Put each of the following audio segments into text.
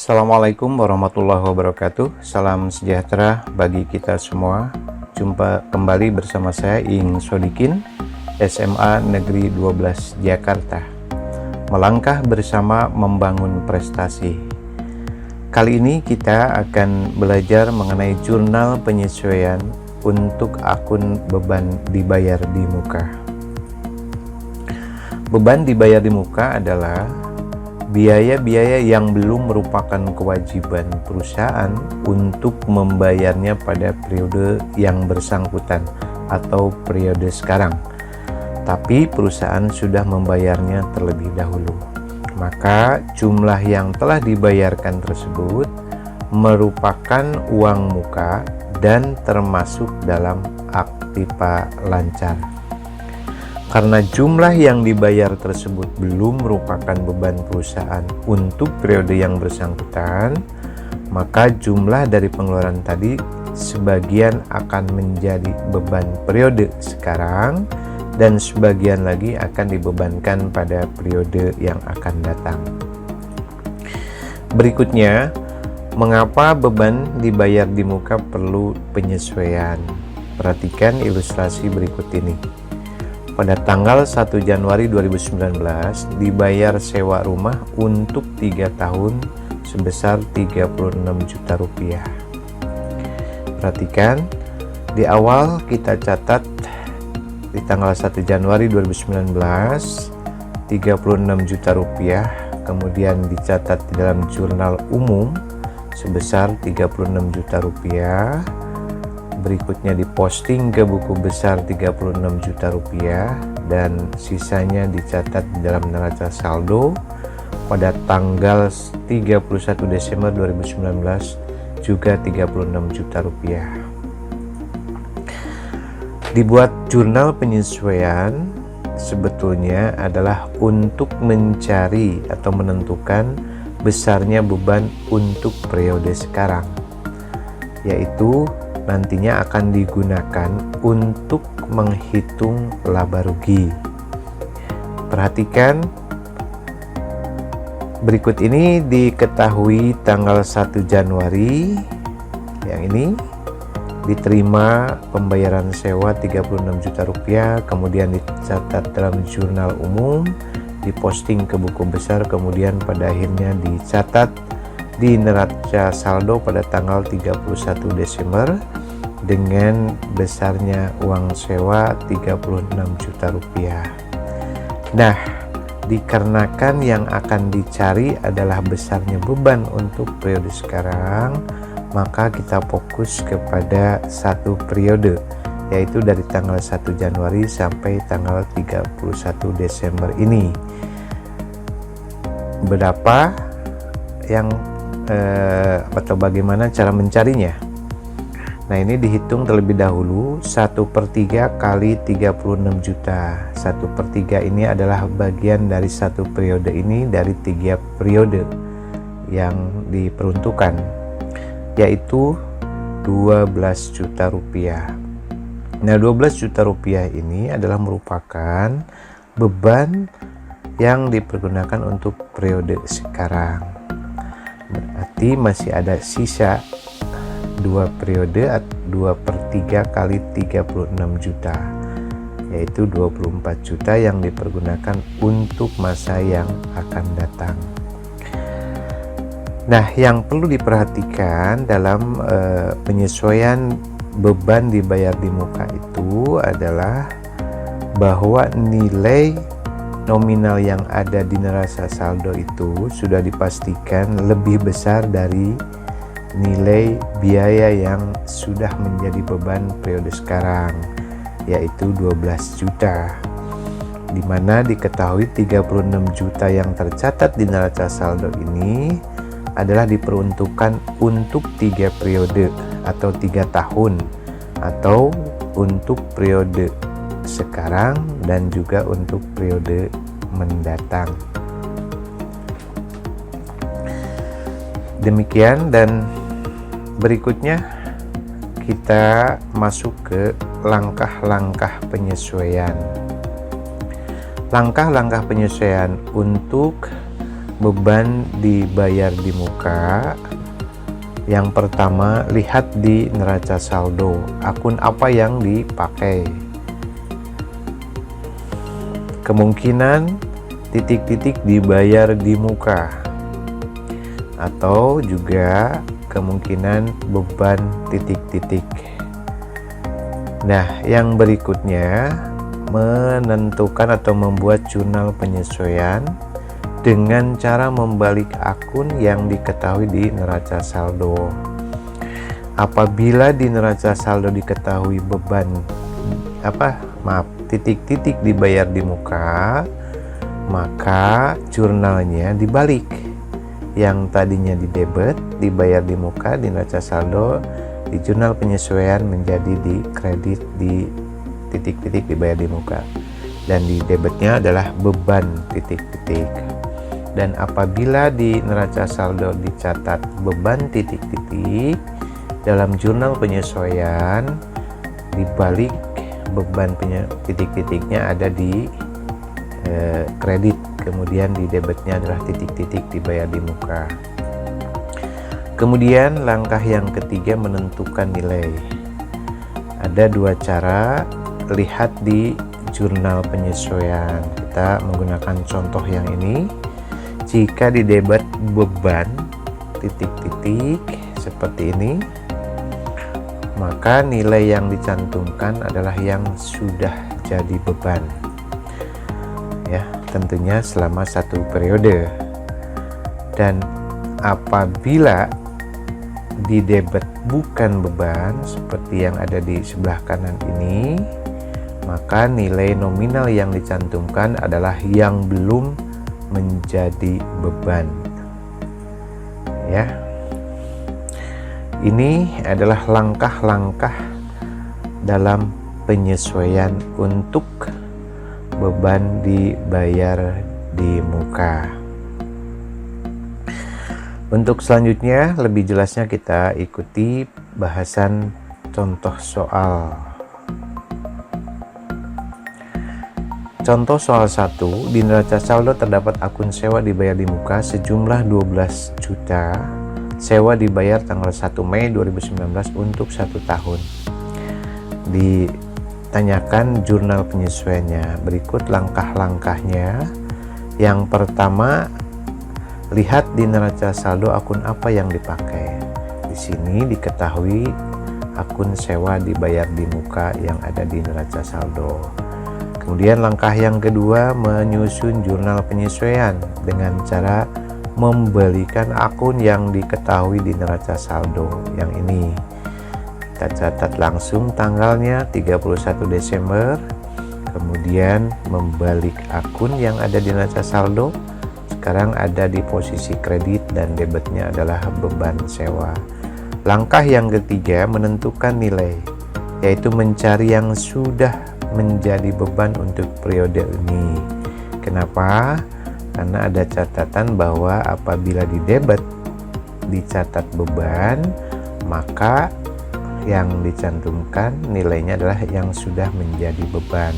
Assalamualaikum warahmatullahi wabarakatuh. Salam sejahtera bagi kita semua. Jumpa kembali bersama saya Ing Sodikin, SMA Negeri 12 Jakarta. Melangkah bersama membangun prestasi. Kali ini kita akan belajar mengenai jurnal penyesuaian untuk akun beban dibayar di muka. Beban dibayar di muka adalah biaya-biaya yang belum merupakan kewajiban perusahaan untuk membayarnya pada periode yang bersangkutan atau periode sekarang, tapi perusahaan sudah membayarnya terlebih dahulu. Maka jumlah yang telah dibayarkan tersebut merupakan uang muka dan termasuk dalam aktiva lancar. Karena jumlah yang dibayar tersebut belum merupakan beban perusahaan untuk periode yang bersangkutan, maka jumlah dari pengeluaran tadi sebagian akan menjadi beban periode sekarang dan sebagian lagi akan dibebankan pada periode yang akan datang. Berikutnya, mengapa beban dibayar di muka perlu penyesuaian? Perhatikan ilustrasi berikut ini. Pada tanggal 1 Januari 2019 dibayar sewa rumah untuk 3 tahun sebesar 36 juta rupiah. Perhatikan, di awal kita catat di tanggal 1 Januari 2019 36 juta rupiah, kemudian dicatat di dalam jurnal umum sebesar 36 juta rupiah. Berikutnya diposting ke buku besar 36 juta rupiah dan sisanya dicatat di dalam neraca saldo pada tanggal 31 Desember 2019 juga 36 juta rupiah. Dibuat jurnal penyesuaian sebetulnya adalah untuk mencari atau menentukan besarnya beban untuk periode sekarang, yaitu nantinya akan digunakan untuk menghitung laba rugi. Perhatikan, berikut ini diketahui tanggal 1 Januari yang ini diterima pembayaran sewa 36 juta rupiah, kemudian dicatat dalam jurnal umum, diposting ke buku besar, kemudian pada akhirnya dicatat di neraca saldo pada tanggal 31 Desember dengan besarnya uang sewa 36 juta rupiah. Nah, dikarenakan yang akan dicari adalah besarnya beban untuk periode sekarang, maka kita fokus kepada satu periode, yaitu dari tanggal 1 Januari sampai tanggal 31 Desember ini. Berapa yang atau bagaimana cara mencarinya? Nah, ini dihitung terlebih dahulu 1/3 kali 36 juta. 1/3 ini adalah bagian dari satu periode ini dari 3 periode yang diperuntukkan, yaitu 12 juta rupiah. Nah, 12 juta rupiah ini adalah merupakan beban yang dipergunakan untuk periode sekarang. Berarti masih ada sisa 2 periode, 2/3 kali 36 juta, yaitu 24 juta yang dipergunakan untuk masa yang akan datang. Nah, yang perlu diperhatikan dalam penyesuaian beban dibayar di muka itu adalah bahwa nilai nominal yang ada di neraca saldo itu sudah dipastikan lebih besar dari nilai biaya yang sudah menjadi beban periode sekarang, yaitu 12 juta, di mana diketahui 36 juta yang tercatat di neraca saldo ini adalah diperuntukkan untuk 3 periode atau 3 tahun, atau untuk periode sekarang dan juga untuk periode mendatang. Demikian, dan berikutnya kita masuk ke langkah-langkah penyesuaian. Langkah-langkah penyesuaian untuk beban dibayar di muka. Yang pertama, lihat di neraca saldo, akun apa yang dipakai. Kemungkinan titik-titik dibayar di muka, atau juga kemungkinan beban titik-titik. Nah, yang berikutnya, menentukan atau membuat jurnal penyesuaian dengan cara membalik akun yang diketahui di neraca saldo. Apabila di neraca saldo diketahui beban titik-titik dibayar di muka, maka jurnalnya dibalik. Yang tadinya di debit dibayar di muka di neraca saldo, di jurnal penyesuaian menjadi di kredit di titik-titik dibayar di muka, dan di debitnya adalah beban titik-titik. Dan apabila di neraca saldo dicatat beban titik-titik, dalam jurnal penyesuaian dibalik beban titik-titiknya ada di kredit, kemudian di debitnya adalah titik-titik dibayar di muka. Kemudian langkah yang ketiga, menentukan nilai. Ada dua cara, lihat di jurnal penyesuaian. Kita menggunakan contoh yang ini. Jika di debit beban titik-titik seperti ini, maka nilai yang dicantumkan adalah yang sudah jadi beban, ya, tentunya selama satu periode. Dan apabila di debit bukan beban seperti yang ada di sebelah kanan ini, maka nilai nominal yang dicantumkan adalah yang belum menjadi beban, ya. Ini adalah langkah-langkah dalam penyesuaian untuk beban dibayar di muka. Untuk selanjutnya, lebih jelasnya kita ikuti bahasan contoh soal. Contoh soal 1, di neraca saldo terdapat akun sewa dibayar di muka sejumlah 12 juta. Sewa dibayar tanggal 1 Mei 2019 untuk 1 tahun. Ditanyakan jurnal penyesuaiannya. Berikut langkah-langkahnya. Yang pertama, lihat di neraca saldo akun apa yang dipakai. Di sini diketahui akun sewa dibayar di muka yang ada di neraca saldo. Kemudian langkah yang kedua, menyusun jurnal penyesuaian dengan cara membalikan akun yang diketahui di neraca saldo yang ini. Kita catat langsung tanggalnya 31 Desember, kemudian membalik akun yang ada di neraca saldo. Sekarang ada di posisi kredit dan debitnya adalah beban sewa. Langkah yang ketiga, menentukan nilai, yaitu mencari yang sudah menjadi beban untuk periode ini. Kenapa? Karena ada catatan bahwa apabila di debit dicatat beban, maka yang dicantumkan nilainya adalah yang sudah menjadi beban.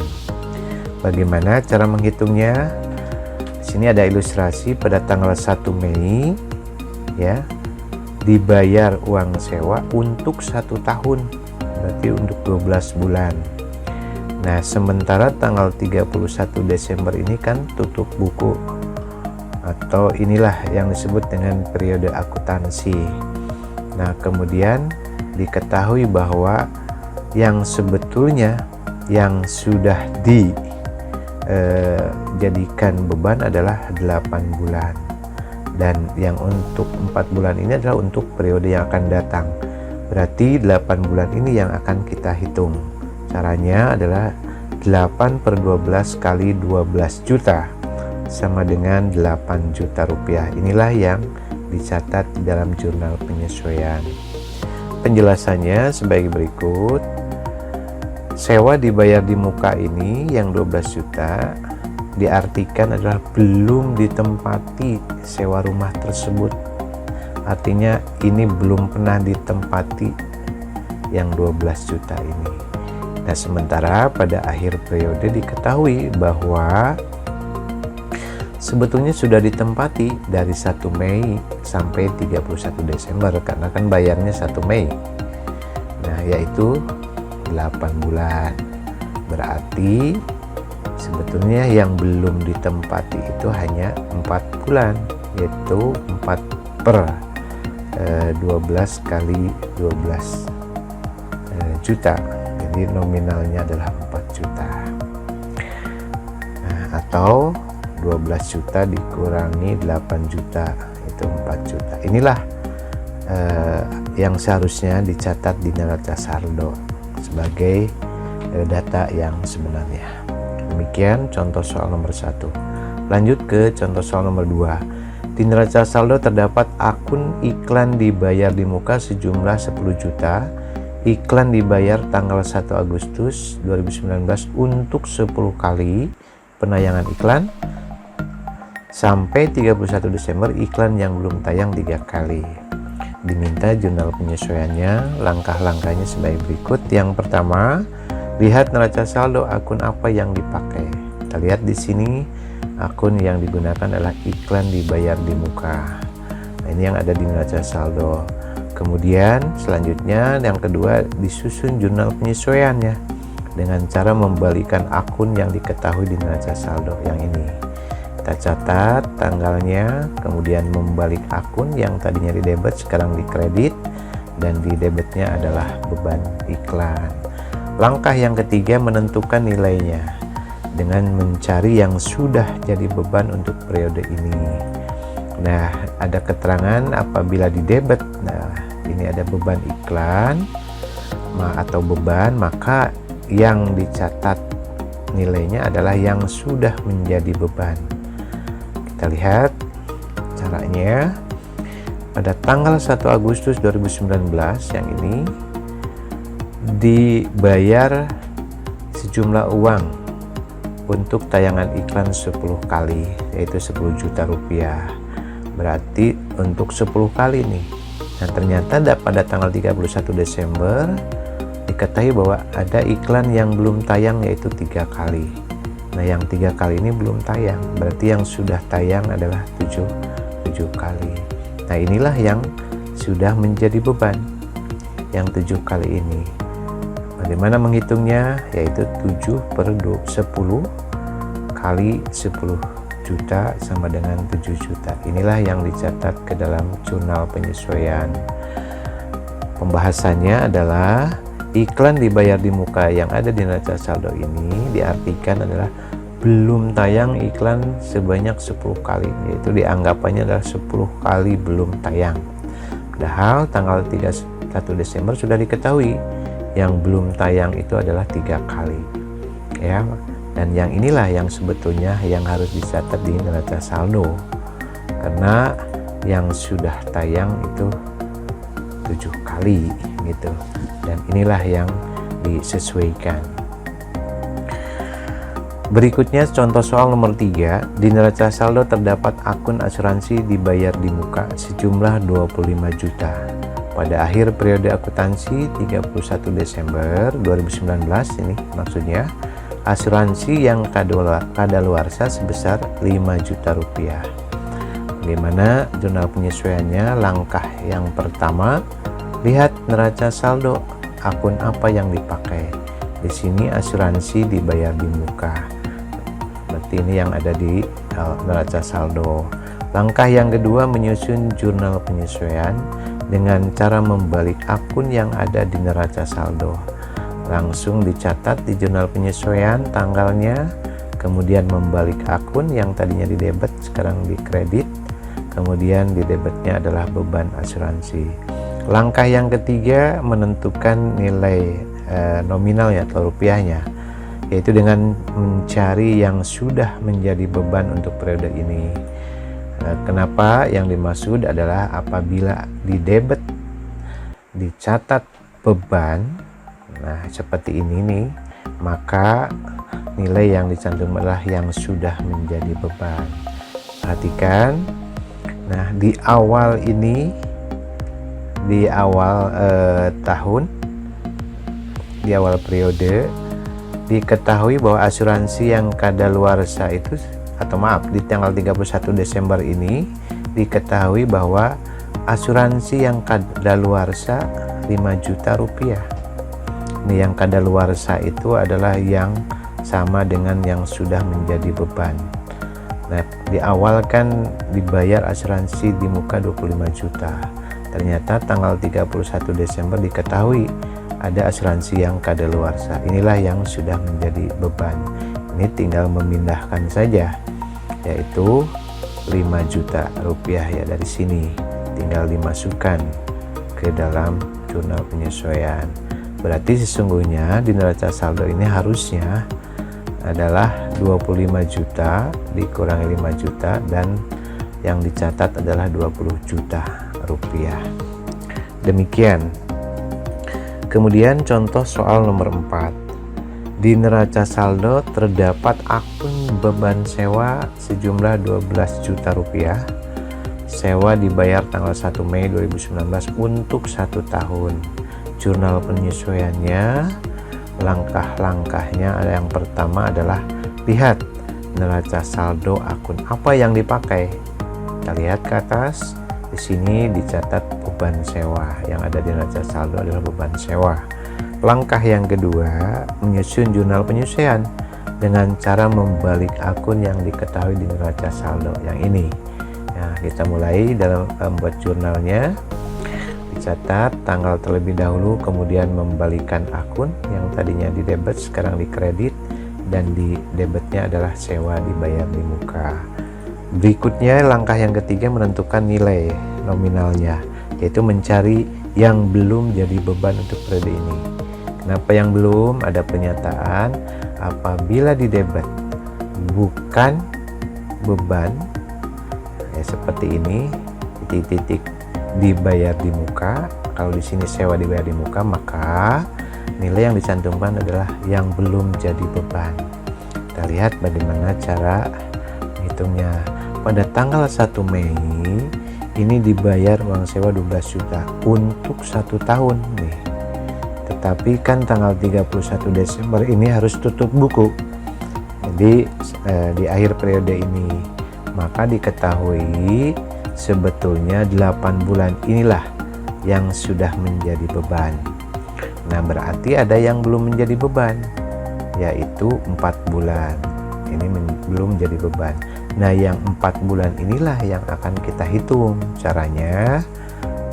Bagaimana cara menghitungnya? Di sini ada ilustrasi pada tanggal 1 Mei, ya, dibayar uang sewa untuk 1 tahun, berarti untuk 12 bulan. Nah, sementara tanggal 31 Desember ini kan tutup buku, atau inilah yang disebut dengan periode akuntansi. Nah, kemudian diketahui bahwa yang sebetulnya yang sudah dijadikan beban adalah 8 bulan, dan yang untuk 4 bulan ini adalah untuk periode yang akan datang. Berarti 8 bulan ini yang akan kita hitung. Caranya adalah 8/12 kali 12 juta sama dengan 8 juta rupiah. Inilah yang dicatat di dalam jurnal penyesuaian. Penjelasannya sebagai berikut. Sewa dibayar di muka ini yang 12 juta diartikan adalah belum ditempati sewa rumah tersebut. Artinya ini belum pernah ditempati yang 12 juta ini. Nah, sementara pada akhir periode diketahui bahwa sebetulnya sudah ditempati dari 1 Mei sampai 31 Desember karena kan bayarnya 1 Mei. Nah, yaitu 8 bulan. Berarti sebetulnya yang belum ditempati itu hanya 4 bulan, yaitu 4 per 12 kali 12 juta. Jadi nominalnya adalah 4 juta. Nah, atau 12 juta dikurangi 8 juta itu 4 juta. Inilah yang seharusnya dicatat di neraca saldo sebagai data yang sebenarnya. Demikian contoh soal nomor 1. Lanjut ke contoh soal nomor 2. Di neraca saldo terdapat akun iklan dibayar di muka sejumlah 10 juta. Iklan dibayar tanggal 1 Agustus 2019 untuk 10 kali penayangan iklan. Sampai 31 Desember iklan yang belum tayang 3 kali. Diminta jurnal penyesuaiannya. Langkah-langkahnya sebagai berikut. Yang pertama, lihat neraca saldo akun apa yang dipakai. Kita lihat di sini akun yang digunakan adalah iklan dibayar di muka. Nah, ini yang ada di neraca saldo. Kemudian selanjutnya yang kedua, disusun jurnal penyesuaiannya dengan cara membalikan akun yang diketahui di neraca saldo yang ini. Kita catat tanggalnya, kemudian membalik akun yang tadinya di debit sekarang di kredit, dan di debitnya adalah beban iklan. Langkah yang ketiga, menentukan nilainya dengan mencari yang sudah jadi beban untuk periode ini. Nah, ada keterangan apabila di debit, nah ini ada beban iklan atau beban, maka yang dicatat nilainya adalah yang sudah menjadi beban. Kita lihat caranya. Pada tanggal 1 Agustus 2019 yang ini dibayar sejumlah uang untuk tayangan iklan 10 kali, yaitu 10 juta rupiah. Berarti untuk 10 kali nih. Nah, ternyata pada tanggal 31 Desember diketahui bahwa ada iklan yang belum tayang, yaitu 3 kali. Nah, yang 3 kali ini belum tayang, berarti yang sudah tayang adalah 7 kali. Nah, inilah yang sudah menjadi beban, yang 7 kali ini. Bagaimana menghitungnya? Yaitu 7 per 10 kali 10 juta sama dengan 7 juta. Inilah yang dicatat ke dalam jurnal penyesuaian. Pembahasannya adalah iklan dibayar di muka yang ada di neraca saldo ini diartikan adalah belum tayang iklan sebanyak 10 kali, yaitu dianggapannya adalah 10 kali belum tayang. Padahal tanggal 31 Desember sudah diketahui yang belum tayang itu adalah 3 kali. Ya, dan yang inilah yang sebetulnya yang harus dicatat di neraca saldo. Karena yang sudah tayang itu 7 kali gitu. Dan inilah yang disesuaikan. Berikutnya contoh soal nomor 3. Di neraca saldo terdapat akun asuransi dibayar di muka sejumlah 25 juta. Pada akhir periode akuntansi 31 Desember 2019 ini maksudnya, asuransi yang kadaluarsa sebesar 5 juta rupiah. Bagaimana jurnal penyesuaiannya? Langkah yang pertama, lihat neraca saldo akun apa yang dipakai. Di sini asuransi dibayar di muka. Berarti ini yang ada di neraca saldo. Langkah yang kedua, menyusun jurnal penyesuaian dengan cara membalik akun yang ada di neraca saldo. Langsung dicatat di jurnal penyesuaian tanggalnya, kemudian membalik akun yang tadinya di debit sekarang di kredit, kemudian di debitnya adalah beban asuransi. Langkah yang ketiga, menentukan nilai nominalnya atau rupiahnya, yaitu dengan mencari yang sudah menjadi beban untuk periode ini. Kenapa? Yang dimaksud adalah apabila di debit dicatat beban, nah seperti ini nih, maka nilai yang dicantum adalah yang sudah menjadi beban. Perhatikan, nah di awal ini, di awal tahun, di awal periode diketahui bahwa asuransi yang kadaluarsa itu atau maaf, di tanggal 31 Desember ini diketahui bahwa asuransi yang kadaluarsa 5 juta rupiah. Ini yang kadaluarsa itu adalah yang sama dengan yang sudah menjadi beban. Nah, di awal kan dibayar asuransi di muka 25 juta. Ternyata tanggal 31 Desember diketahui ada asuransi yang kadaluarsa. Inilah yang sudah menjadi beban. Ini tinggal memindahkan saja, yaitu 5 juta rupiah ya, dari sini tinggal dimasukkan ke dalam jurnal penyesuaian. Berarti sesungguhnya di neraca saldo ini harusnya adalah 25 juta dikurangi 5 juta dan yang dicatat adalah 20 juta rupiah. Demikian. Kemudian contoh soal nomor 4. Di neraca saldo terdapat akun beban sewa sejumlah 12 juta rupiah. Sewa dibayar tanggal 1 Mei 2019 untuk 1 tahun. Jurnal penyesuaiannya, langkah-langkahnya yang pertama adalah lihat neraca saldo akun apa yang dipakai. Kita lihat ke atas. Di sini dicatat beban sewa. Yang ada di neraca saldo adalah beban sewa. Langkah yang kedua, menyusun jurnal penyesuaian dengan cara membalik akun yang diketahui di neraca saldo yang ini. Nah, kita mulai dalam membuat jurnalnya. Dicatat tanggal terlebih dahulu, kemudian membalikkan akun yang tadinya di debit sekarang di kredit, dan di debitnya adalah sewa dibayar di muka. Berikutnya langkah yang ketiga menentukan nilai nominalnya, yaitu mencari yang belum jadi beban untuk periode ini. Kenapa yang belum? Ada pernyataan apabila di debit bukan beban ya, seperti ini, titik-titik dibayar di muka. Kalau di sini sewa dibayar di muka, maka nilai yang dicantumkan adalah yang belum jadi beban. Kita lihat bagaimana cara menghitungnya. Pada tanggal 1 Mei ini dibayar uang sewa 12 juta untuk 1 tahun nih. Tetapi kan tanggal 31 Desember ini harus tutup buku. Jadi di akhir periode ini, maka diketahui sebetulnya 8 bulan inilah yang sudah menjadi beban. Nah, berarti ada yang belum menjadi beban, yaitu 4 bulan. Ini belum jadi beban. Nah, yang 4 bulan inilah yang akan kita hitung. Caranya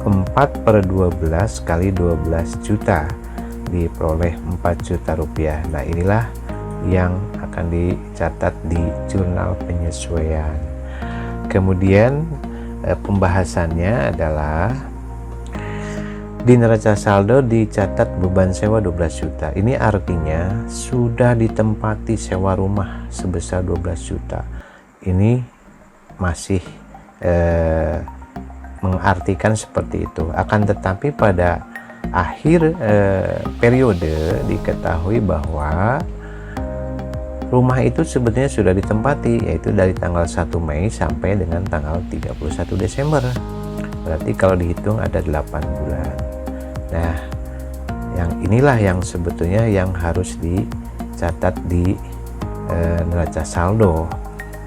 4/12 kali 12 juta diperoleh 4 juta rupiah. Nah, inilah yang akan dicatat di jurnal penyesuaian. Kemudian pembahasannya adalah di neraca saldo dicatat beban sewa 12 juta. Ini artinya sudah ditempati sewa rumah sebesar 12 juta. Ini masih mengartikan seperti itu. Akan tetapi pada akhir periode diketahui bahwa rumah itu sebetulnya sudah ditempati, yaitu dari tanggal 1 Mei sampai dengan tanggal 31 Desember. Berarti kalau dihitung ada 8 bulan. Nah, yang inilah yang sebetulnya yang harus dicatat di neraca saldo,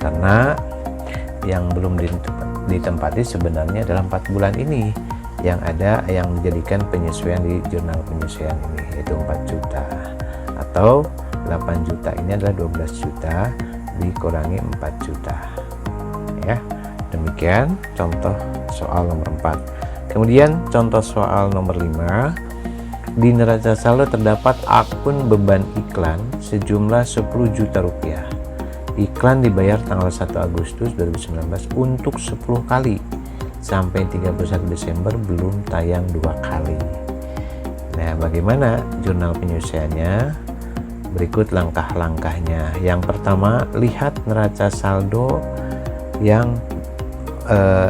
karena yang belum ditempati sebenarnya dalam 4 bulan ini yang ada, yang menjadikan penyesuaian di jurnal penyesuaian ini, yaitu 4 juta, atau 8 juta ini adalah 12 juta dikurangi 4 juta ya. Demikian contoh soal nomor 4. Kemudian contoh soal nomor 5. Di neraca saldo terdapat akun beban iklan sejumlah 10 juta rupiah. Iklan dibayar tanggal 1 Agustus 2019 untuk 10 kali. Sampai 31 Desember belum tayang 2 kali. Nah, bagaimana jurnal penyesuaiannya? Berikut langkah-langkahnya. Yang pertama, lihat neraca saldo yang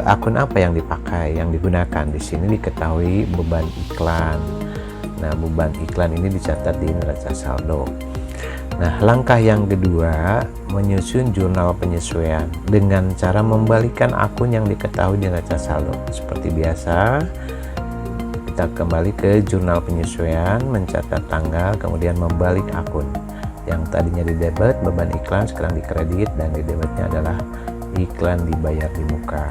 akun apa yang dipakai, yang digunakan. Di sini diketahui beban iklan. Nah, beban iklan ini dicatat di neraca saldo. Nah, langkah yang kedua, menyusun jurnal penyesuaian dengan cara membalikkan akun yang diketahui di neraca saldo. Seperti biasa, kita kembali ke jurnal penyesuaian, mencatat tanggal, kemudian membalik akun. Yang tadinya di debit beban iklan sekarang di kredit, dan di debitnya adalah iklan dibayar di muka.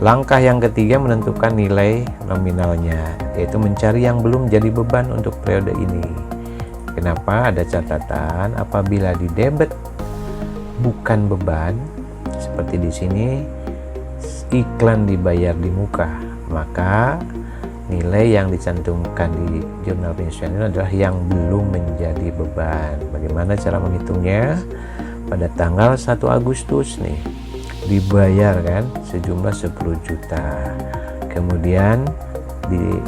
Langkah yang ketiga menentukan nilai nominalnya, yaitu mencari yang belum jadi beban untuk periode ini. Kenapa? Ada catatan apabila di debit bukan beban seperti di sini, iklan dibayar di muka, maka nilai yang dicantumkan di jurnal penyesuaian itu adalah yang belum menjadi beban. Bagaimana cara menghitungnya? Pada tanggal 1 Agustus nih dibayar kan sejumlah 10 juta. Kemudian di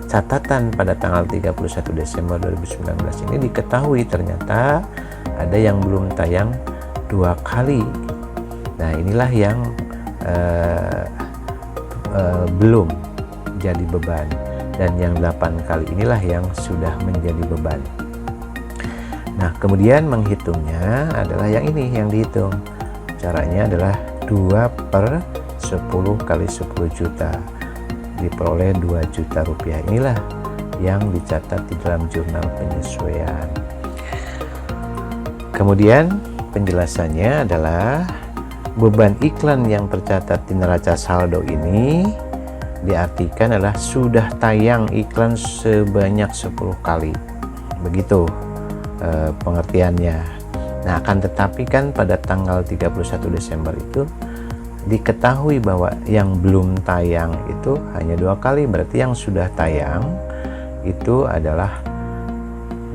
catatan pada tanggal 31 Desember 2019 ini diketahui ternyata ada yang belum tayang 2 kali. Nah, inilah yang belum jadi beban, dan yang 8 kali inilah yang sudah menjadi beban. Nah, kemudian menghitungnya adalah yang ini yang dihitung. Caranya adalah 2/10 kali 10 juta diperoleh 2 juta rupiah. Inilah yang dicatat di dalam jurnal penyesuaian. Kemudian penjelasannya adalah beban iklan yang tercatat di neraca saldo ini diartikan adalah sudah tayang iklan sebanyak 10 kali. Begitu pengertiannya. Nah, akan tetapi kan pada tanggal 31 Desember itu diketahui bahwa yang belum tayang itu hanya 2 kali, berarti yang sudah tayang itu adalah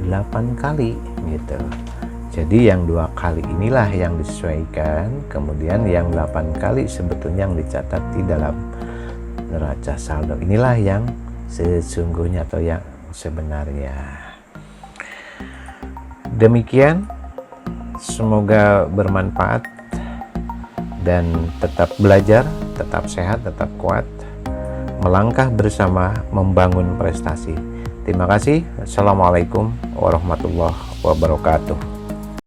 8 kali gitu. Jadi yang 2 kali inilah yang disesuaikan, kemudian yang 8 kali sebetulnya yang dicatat di dalam neraca saldo. Inilah yang sesungguhnya atau yang sebenarnya. Demikian, semoga bermanfaat dan tetap belajar, tetap sehat, tetap kuat, melangkah bersama membangun prestasi. Terima kasih. Assalamualaikum warahmatullahi wabarakatuh.